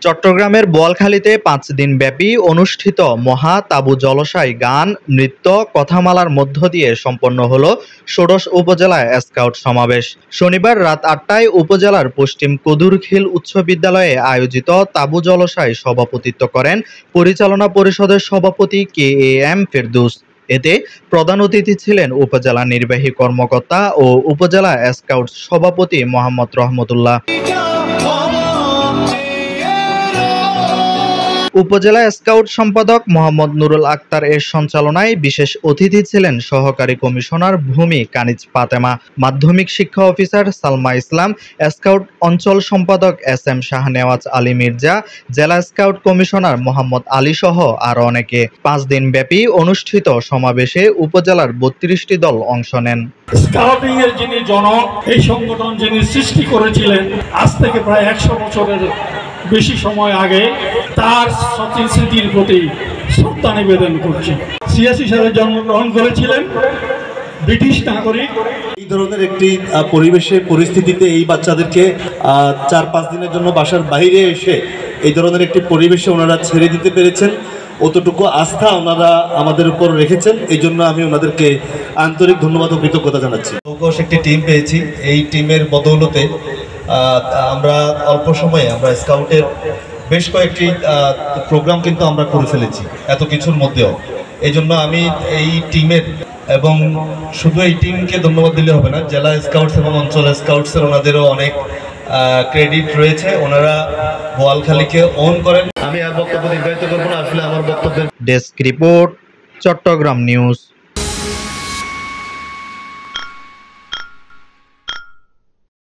চট্টগ্রামের বোয়ালখালীতে ৫ দিনব্যাপী অনুষ্ঠিত মহা তাবু জলসায় গান, নৃত্য, কথামালার মধ্য দিয়ে সম্পন্ন হলো ষোড়শ উপজেলা স্কাউট সমাবেশ। শনিবার রাত ৮টায় উপজেলার পশ্চিম কদুরখিল উচ্চ বিদ্যালয়ে আয়োজিত তাবু জলসায় সভাপতিত্ব করেন পরিচালনা পরিষদের সভাপতি KAM ফেরদৌস। এতে প্রধান অতিথি ছিলেন উপজেলা নির্বাহী কর্মকর্তা ও উপজেলা স্কাউট সভাপতি মোহাম্মদ রহমতুল্লাহ। উপজেলা স্কাউট সম্পাদক মোহাম্মদ নুরুল আক্তার এর সঞ্চালনায় বিশেষ অতিথি ছিলেন সহকারী কমিশনার ভূমি কানিজ ফাতেমা, মাধ্যমিক শিক্ষা অফিসার সালমা ইসলাম, স্কাউট অঞ্চল সম্পাদক SM শাহনেওয়াজ আলী মির্জা, জেলা স্কাউট কমিশনার মোহাম্মদ আলী সহ আরো অনেকে। ৫ দিনব্যাপী অনুষ্ঠিত সমাবেশে উপজেলার ৩২টি দল অংশ নেন। স্কাউটিং এর যিনি জনক, এই সংগঠন যিনি সৃষ্টি করেছিলেন আজ থেকে প্রায় ১০০ বছরের বেশি সময় আগে, তার সচিন স্মৃতির প্রতি শ্রদ্ধা নিবেদন করছি। ৮৬ সালে জন্মগ্রহণ করেছিলেন, ব্রিটিশ নাগরিক। এই ধরনের একটি পরিস্থিতিতে এই বাচ্চাদেরকে ৪-৫ দিনের জন্য বাসার বাইরে এসে এই ধরনের একটি পরিবেশে ওনারা ছেড়ে দিতে পেরেছেন, অতটুকু আস্থা ওনারা আমাদের উপর রেখেছেন। এই জন্য আমি ওনাদেরকে আন্তরিক ধন্যবাদ ও কৃতজ্ঞতা জানাচ্ছি। চৌকস একটি টিম পেয়েছি, এই টিমের বদৌলতে আমরা অল্প সময়ে আমরা স্কাউটের বেশ কয়েকটি প্রোগ্রাম কিন্তু আমরা করে ফেলেছি এত কিছুর মধ্যেও। এই জন্য আমি এই টিমের এবং শুধু এই টিমকে ধন্যবাদ দিলে হবে না, জেলা স্কাউটস এবং অঞ্চল স্কাউটসের ওনাদেরও অনেক ক্রেডিট রয়েছে। ওনারা বোয়ালখালীকে ওন করেন। আমি আর বক্তব্য নির্ধারিত করবো না, আসলে আমার বক্তব্যের ডেস্ক রিপোর্ট, চট্টগ্রাম নিউজ।